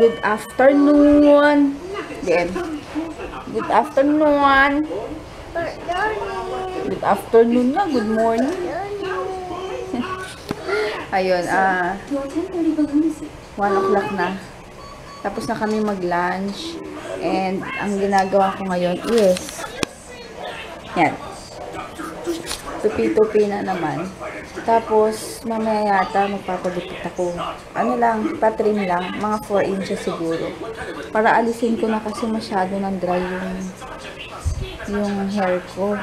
Good afternoon. Then, good afternoon. Good afternoon na. Good morning. Ayun, 1 o'clock na. Tapos na kami mag-lunch. And, ang ginagawa ko ngayon is, yan. Tupi-tupi na naman. Tapos, mamaya yata magpapagupit ako. Ano lang, patrim lang. Mga 4 inches siguro. Para alisin ko na kasi masyado nang dry yung hair ko.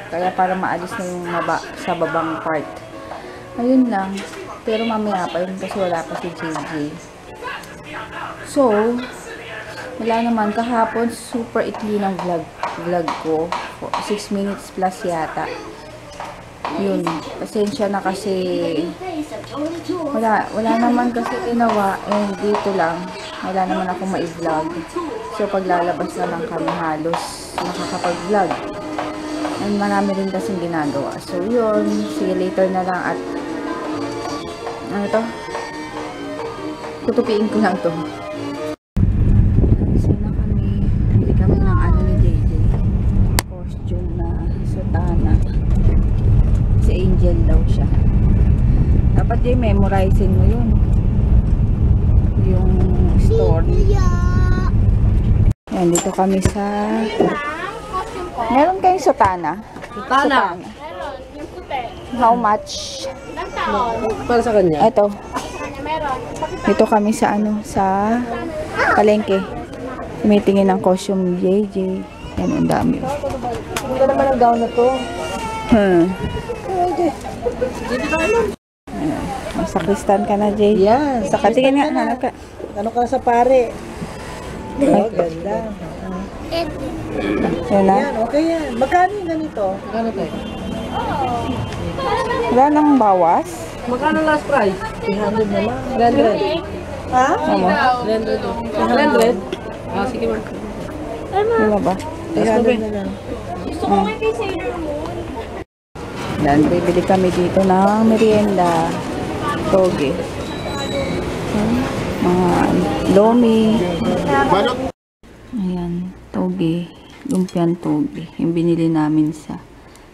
Kaya para maalis na yung sa babang part. Ayun lang. Pero mamaya pa yun kasi wala pa si JJ. So, wala naman. Kahapon, super ikli ng vlog ko. 6 minutes plus yata. Yun, pasensya na kasi wala naman kasi ginawa, and dito lang wala naman akong ma-vlog. So paglalabas na lang kami halos makakapag-vlog, and marami rin kasing ginagawa. So yun, see you later na lang. At ano to, tutupiin ko lang to. So na kami, bili kami ng ano ni JJ, costume na sutana. Angel daw siya. Dapat yung memorizing mo yun. Yung story. Yan, dito kami sa... Meron kayong sutana? Sutana. Meron. Yung puti. How much? Para sa kanya? Ito. Dito kami sa ano, sa palengke. Tumitingin ng costume JJ. Yan, ang dami. Hindi naman ang gown na to. Sa Kristan ka na, Jay. Yan. Sa katingin nga, hanap ka. Ano ka na sa pare? Oh, ganda. Yan na. Yan, okay yan. Magkano yung ganito? Magkano tayo? Wala nang bawas. Magkano last price? 300 na lang. 300. Ha? Ano? 300. 300? Ah, sige man. Wala ba? 300 na lang. Gusto ko nga kay Sailor Moon. Yan, bibili kami dito ng merienda. Toge. Mga lomi. Ayan, toge. Lumpiang toge. Yung binili namin sa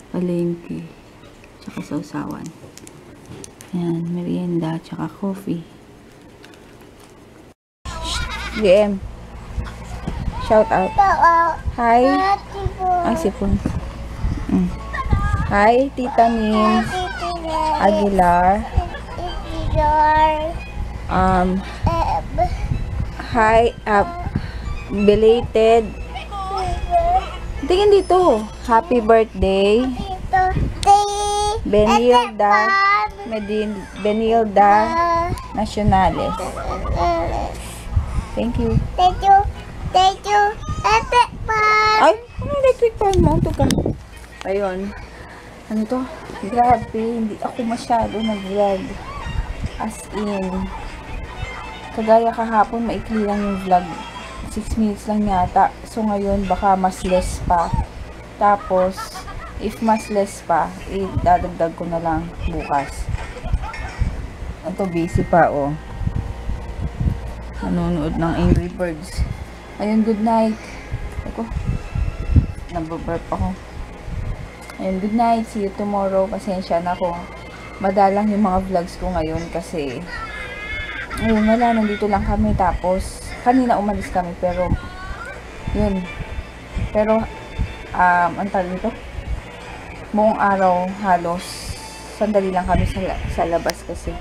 palengke. Tsaka sausawan. Ayan, merienda. Tsaka coffee. DM. Shout out. Hi. Ay, sipon. Hi, Tita Min Aguilar. Hi, belated. Tingin dito. Happy birthday. Benilda Nacionales. Thank you. Ay, ano electric fan mo? Ito ka. Ayun. Ano to? Grabe, hindi ako masyado nag-vlog. As in, kagaya kahapon, maikli lang yung vlog. 6 minutes lang yata. So ngayon, baka mas less pa. Tapos, if mas less pa, idadagdag ko na lang bukas. Ito, busy pa, oh. Nanonood ng Angry Birds. Ayun, good night. Ako, nababurp ako. And good night, see you tomorrow. Pasensya na kung madalang yung mga vlogs ko ngayon kasi ayun, wala, nandito lang kami. Tapos kanina umalis kami pero yun, pero ang tawag nito, buong araw halos sandali lang kami sa labas kasi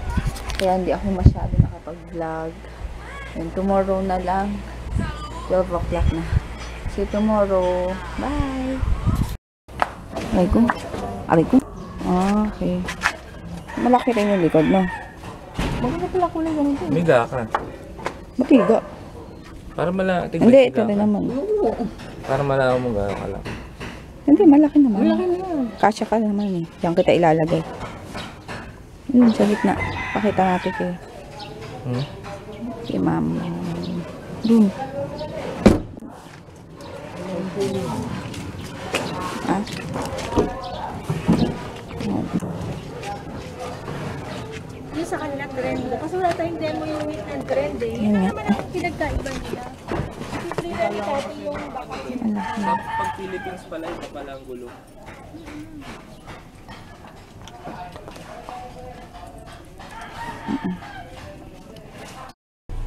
kaya hindi ako masyado nakapag-vlog. And tomorrow na lang, 12 o'clock na. See you tomorrow. Bye. Aray ko. Okay. Malaki rin yung likod, no? Bakit pala kulay ganito? Miga ka. Matiga. Para Hindi, ito rin naman. Para malaman mo gano'n ka lang. Hindi, malaki naman. Malaki na. Kasya ka naman eh. Diyan kita ilalagay. Yun, sa gitna. Pakita natin kay ma'am. Dun. Ah? Yung sa kanila trend mo. Kasi wala tayong demo yung meet and trend eh. Yun Yun nga. naman ang pinagkaiba nila. Free ready dati yung baka Pag Philippines pala, ito pala ang gulo.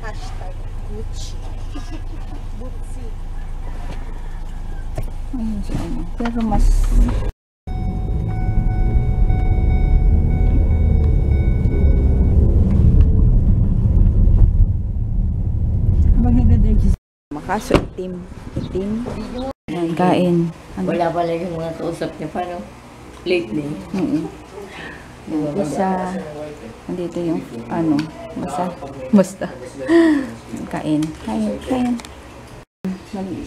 hashtag Gucci. Gucci. Ayun siya. Pero mas... Makaso, itim. Itim. Ayan, kain. Ano? Wala pala yung mga kausap niya. Paano? Lately. Yung isa, andito yung, ano, basta. Kain.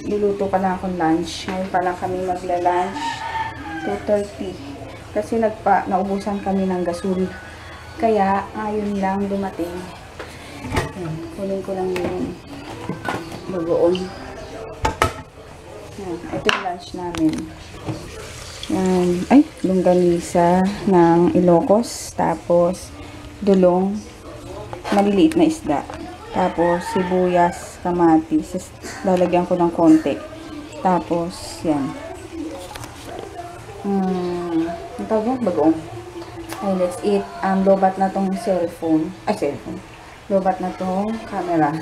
Luluto pa lang akong lunch. Ngayon pa lang kami magla-lunch. 2:30. Kasi naubusan kami ng gasol. Kaya, ngayon lang dumating. Ayan, kunin ko lang yung bagoong. Ayan, ito yung lunch namin. Yan. Ay, longganisa ng Ilocos. Tapos, dulong. Maliliit na isda. Tapos, sibuyas, kamatis. Lalagyan ko ng konti. Tapos, yan. Ang tawag yan? Bagoong. Ay, let's eat. Lobat na tong cellphone. Lobat na tong camera.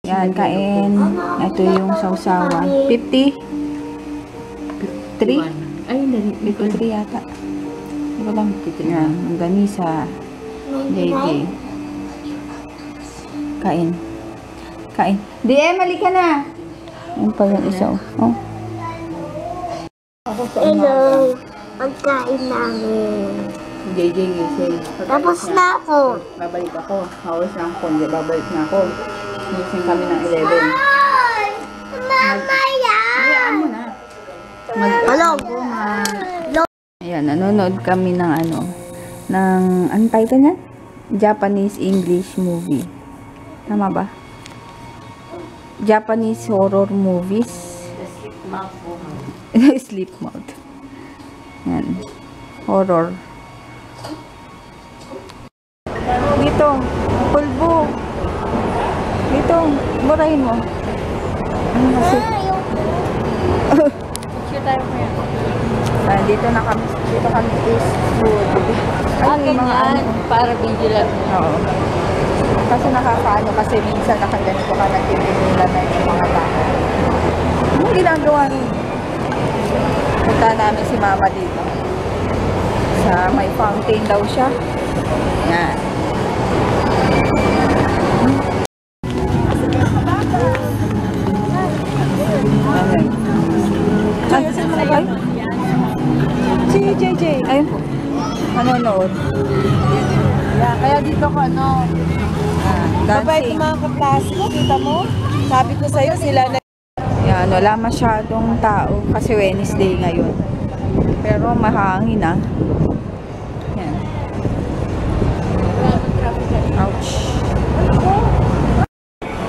Yan, kain. Ito yung sausawan. 50? 3? Ay, hindi. 53 yata. Hindi ko lang. Yan, ang ganisa. JJ. Kain. Mali ka na! Yan pa yung isa. Oh. Hello, pagkain namin. JJ gising. Tapos na ako. Babalik ako. Hawas na ako. Hindi, babalik na ako. Gising kami ng 11. Ay, mamaya. Hayaan mo na. Hello. Ayan, nanonood kami ng anong title niya? Japanese-English movie. Tama ba? Japanese horror movies. Sleep mode. Yan. Horror. Dito. Pulbo. Dito. Burahin mo. Ano kasi? Dito kami is food. Ay, yung mga Para video lang. Oo. Kasi nakakaano kasi minsan nakaganito ka nagpipinila na yung mga tao. Anong ginagawa nun? Punta namin si mama dito. Sa may fountain daw siya. Yan. Ay. Si JJ. Ayun po. Manonood. Kaya dito ko Dancing. mga kaklase ko, kita mo? Sabi ko sa'yo, sila na... Yan, wala masyadong tao kasi Wednesday ngayon. Pero mahangin ah. Yan. Ouch.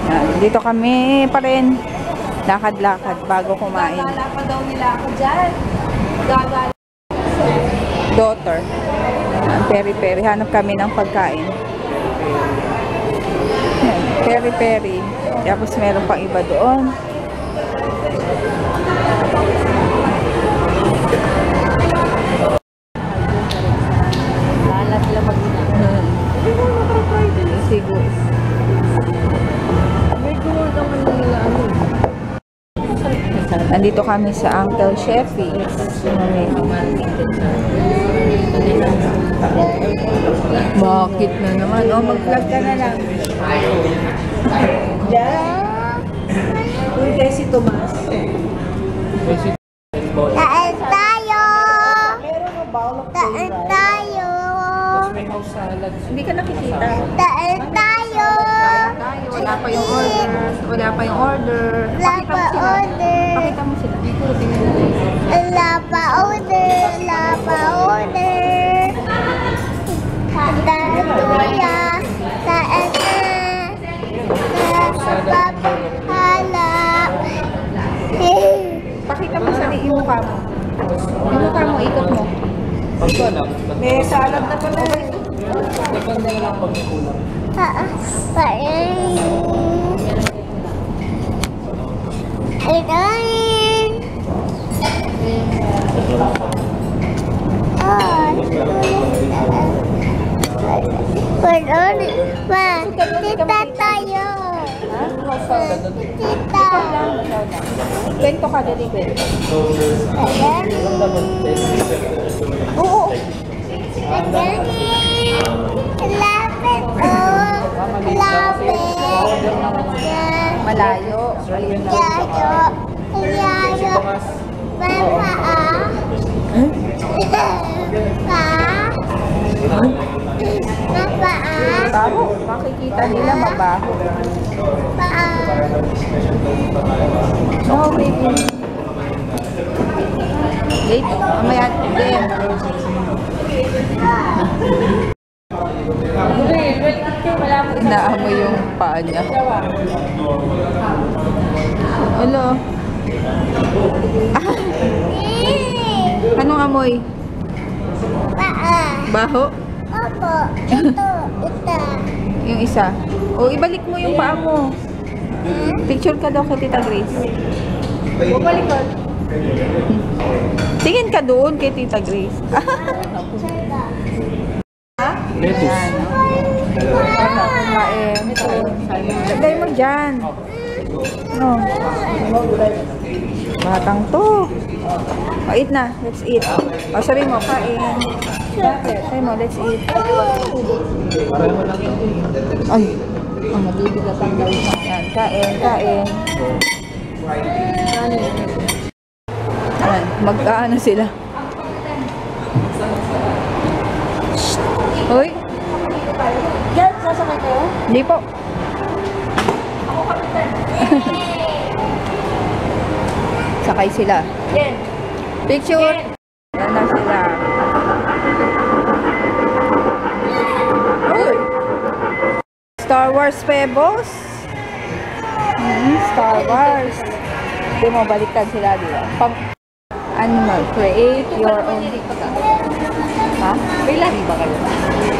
Yan, dito kami pa rin. Lakad-lakad bago kumain. Gagala pa daw nila ako dyan. Gagala. Daughter. Yan, peri-peri. Hanap kami ng pagkain. Yan, peri-peri. Tapos meron pang iba doon. Lahat sila mag-ina. Siguro. May gulong naman nila Nandito kami sa Uncle Sheffy's. Bakit na naman? Oh, mag-vlog ka na lang. Uy, kay si Tomas. Kain tayo. Meron ng bowl of Kain tayo. may house salad. Hindi ka nakikita. Kain tayo. Wala pa yung order. Wala pa yung order. Wala pa order. Pakita mo sila. Lapa order. Lapa order. Tatuya. Taana. Halap. Pakita mo sa yung mukha mo. Yung mukha mo, ikot mo. May salad na pala eh. Depende na lang pag may kulang. Tita tayo. Tita. Kwento ka, dali kwento. Ayan. Oo. Ayan. Lapit. Oh. Lapit. Yan. Malayo. Maliit lang. Yayo. Yayo. Mama. Pa. Papa. Baho. Makikita nila mabaho. Pa. Oh, baby. Wait, mamaya. Game. Inaamoy yung paa niya. Hello. Anong amoy? Pa. Baho? Opo. Ito. Ito. Yung isa. O, ibalik mo yung paa mo. Picture ka daw kay Tita Grace. Bumalik ka. Tingin ka doon kay Tita Grace. Lettuce. Kumain. Lagay mo dyan. No. Batang to. O, eat na. Let's eat. O, sabi mo, kain. Sabi mo, let's eat. Pareho lang yun. Ay, ang mabibigat ang daw. Yan, kain, kain. Ayan, magkaano sila. Hoy, Diyan, sasakay kayo? hindi po. Sakay sila. Yan. Picture. Yan na sila. Uy. Star Wars Pebbles. Star Wars. Hindi mo, baliktad sila, di ba? Animal. Create your own. Ha? Kailan ba kayo?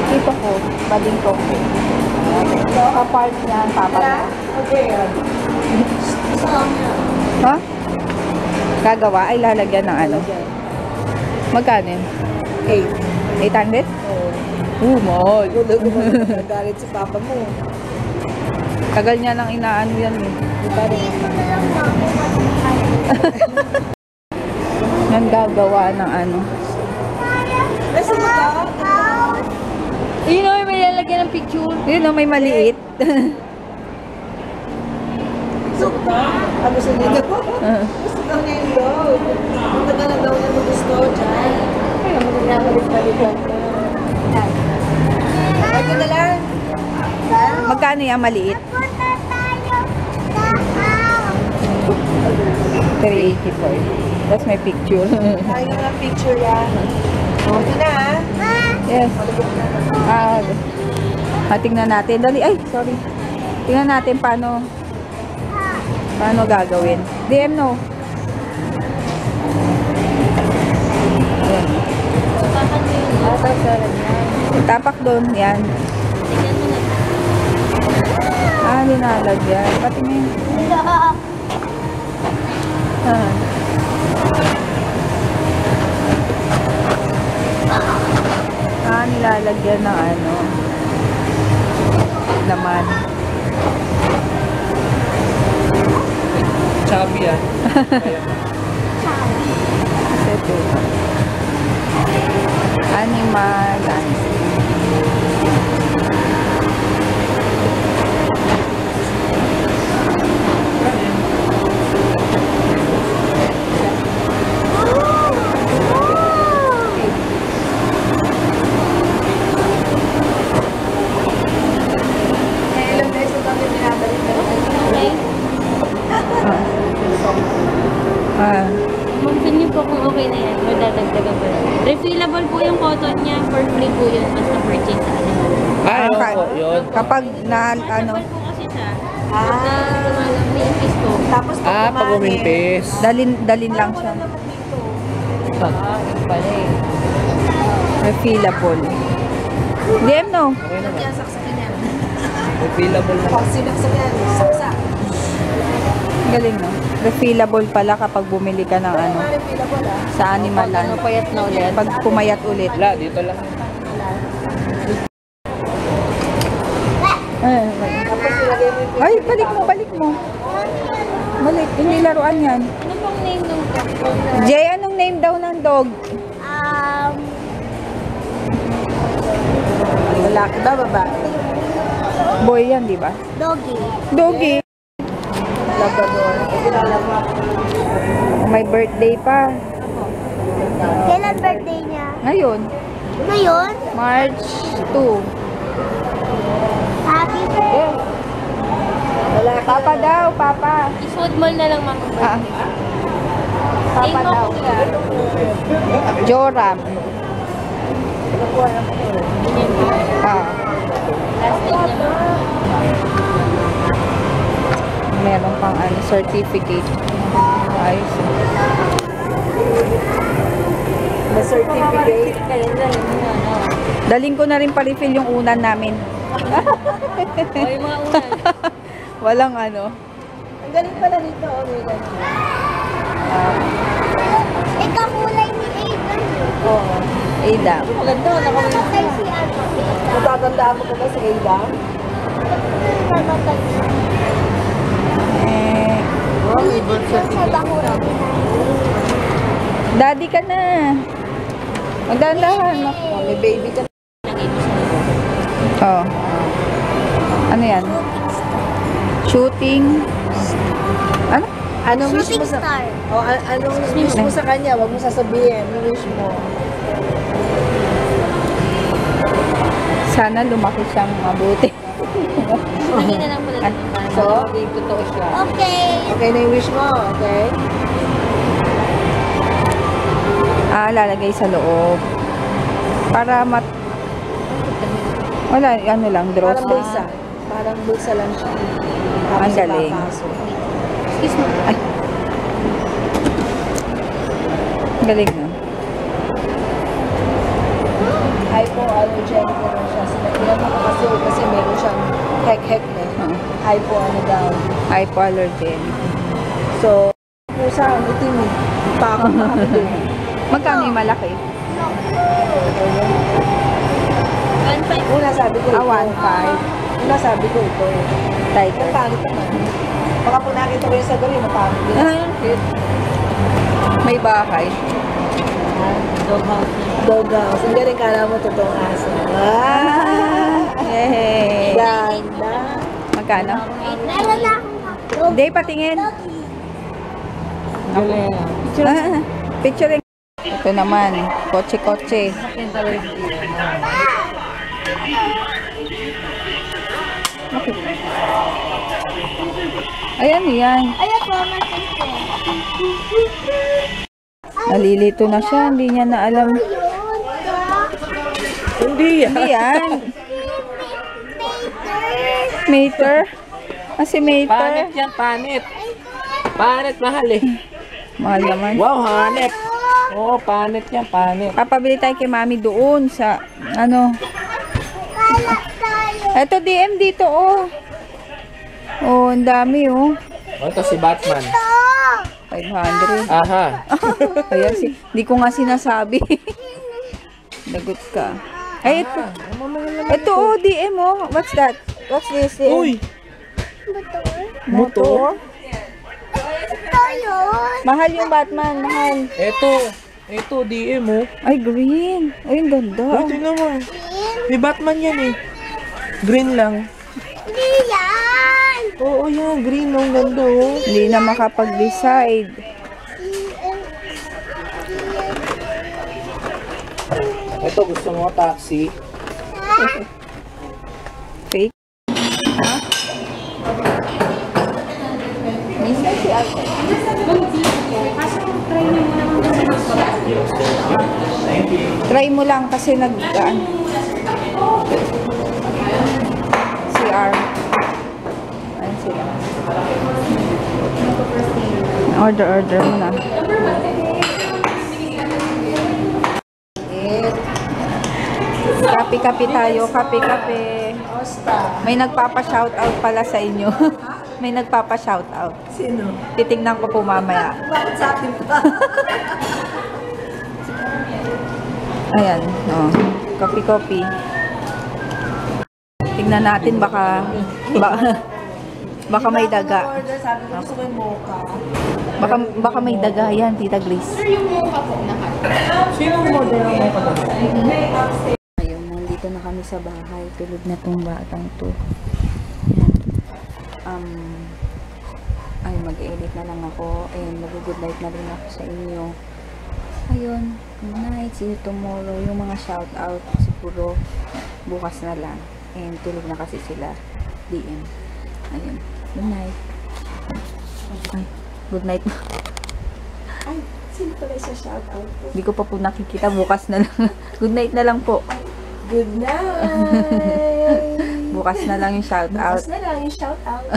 Dito ko. Bading ko. Kapart niyan, papa niya. Ha? Gagawa ay lalagyan ng ano? Magkano yun? 800? Oh, mahal. Galit si papa mo. Tagal niya lang inaano yan eh. Nang gagawa ng ano. Yun o, may lalagyan ng picture. Yun o, may maliit. Ano sa niya? Gusto daw niya yung load. Ang taga na daw niya gusto dyan. Kaya mo na balik-balikan. Ako na lang. Magkano yan maliit? Punta tayo sa house. 384. That's my picture. Ayaw na ng picture yan. Ito na ah. Yes. Tingnan natin. Dali. Ay, sorry. Tingnan natin paano gagawin. DM no. Ayan. Tapak doon. Yan. Nilalagyan. Pati mo yun. Nilalagyan ng ano, laman. Chubby yan. Ito. Animal. Magsin niyo po kung na yan. Madadagdagan pa lang. Refillable po yung cotton niya. For free po yun. Basta purchase sa animal. Ay, opo, yun. Kapag na, ano, Refillable po kasi siya. Ah, May piece po. tapos Ah, pag umimpis. dalin lang siya. Pala eh. Refillable. DM no? Okay naman. yan, saksakin yan. Available na. Pag sinaksak yan, saksak. Galing no? Refillable pala kapag bumili ka ng ano, Refillable ah. sa Animal Land. Payat na ulit. Pag pumayat ulit. Wala, dito lang. Tapos ilagay mo yung Ay, balik mo, balik mo. Balik, hindi laruan yan. Ano pong name ng dog? Jay, anong name daw ng dog? lalaki ba, babae? Boy yan, di ba? Doggy. Doggy. Labrador. May birthday pa. Kailan birthday niya? Ngayon, Ngayon? March 2. Happy birthday. Papa daw, papa. Eastwood Mall na lang mga Ah, Name papa mo daw. kuya. Joram. Ah, Last name niya. meron pang ano, certificate. Ayos. May certificate. Daling ko na rin pa-refill yung unan namin. O yung mga unan. Walang ano. Ang galing pala nito, oh, may galing. Ikaw kulay ni Aiden. Oo. Ada. Maganda, nakamit. Namatay si ano. Matatandaan mo ka ba si Ada? Namatay. Eh, Sa bakura. daddy ka na. Magdandahan. Oh, may baby ka. Oh. Ano yan? Shooting. Ano? Anong wish Shooting mo sa... star. Oh, anong wish mo sa kanya? Huwag mo sasabihin. Anong wish mo? Sana lumaki siyang mabuti. Lagi na lang pala ng So, Maging totoo siya. Okay. okay na yung wish mo, okay? Lalagay sa loob. Para wala, ano lang, draw. Parang bulsa. Parang bulsa lang siya. Ang galing. Excuse me. Galing na. Hypoallergenic na rin siya. Sinabihan mo kasi meron siyang hek-hek na. Hypo ano daw. Hypoallergen. So, pusa ang itim eh. Pakot na ako din. Magkano yung malaki? 1.5. Una sabi ko ito. 1.5. Una sabi ko ito. Title. Ang pangit naman. Baka po nakita ko yung sa gawin, mapangit din. Cute. May bahay. Dog house na. Dog house. Ang galing kala mo totoong aso. Ah! Yay! Ganda. Magkano? Meron na akong Day, patingin. Galing. Picturing. Ito naman, kotse-kotse. Ayan, yan. Ayun po, my sister. Nalilito na siya, hindi niya na alam. Hindi yan. Hindi yan. Mater? Kasi Panit mater. yan, panit. Panit, mahal eh. Mahal naman. Wow, hanep. Oo, panit yan, panit. Papabili tayo kay mami doon sa, ano. Kala tayo. Eto, DM dito, oh. Oh, ang dami, oh. O, ito si Batman. 500. Aha. Ayan, hindi ko nga sinasabi. Lagot ka. Ay, ito. Ito, oh, DM, oh. What's that? What's this? Uy! Motor? Ito yun. Mahal yung Batman, mahal. Ito, DM mo. Ay, green. Ay, ang ganda. Uy, tingnan mo. May Batman yan eh. Green lang. Hindi yan. Oo, yan. Green lang. Ganda oh. Hindi na makapag-decide. Ito, gusto mo taxi. Fake. Ha? Minsan si Alco. Try mo lang kasi CR. Ayan sila. Order mo na. Kape-kape tayo, kape-kape. May nagpapa-shoutout pala sa inyo. May nagpapa-shoutout. Sino? Titingnan ko po mamaya. Bakit sa atin pa? Ayan, oh. Kape-kape. Tingnan natin baka may daga. Order, sabi ko gusto ko yung mocha. Baka may daga yan, Tita Grace. Sino umorder ng mocha ba? Ayun, nandito na kami sa bahay. Tulog na tong batang to. Ay, mag-edit na lang ako. Ayun, mag-good night na rin ako sa inyo. Ayun, good night. See you tomorrow. Yung mga shout out, siguro bukas na lang. And tulog na kasi sila. DM. Ayun, good night. Ay, good night. Ay, sino pala isa shout out po? Hindi ko pa po nakikita. Bukas na lang. Good night na lang po. Good night! Bukas na lang yung shout out. Bukas na lang yung shout out.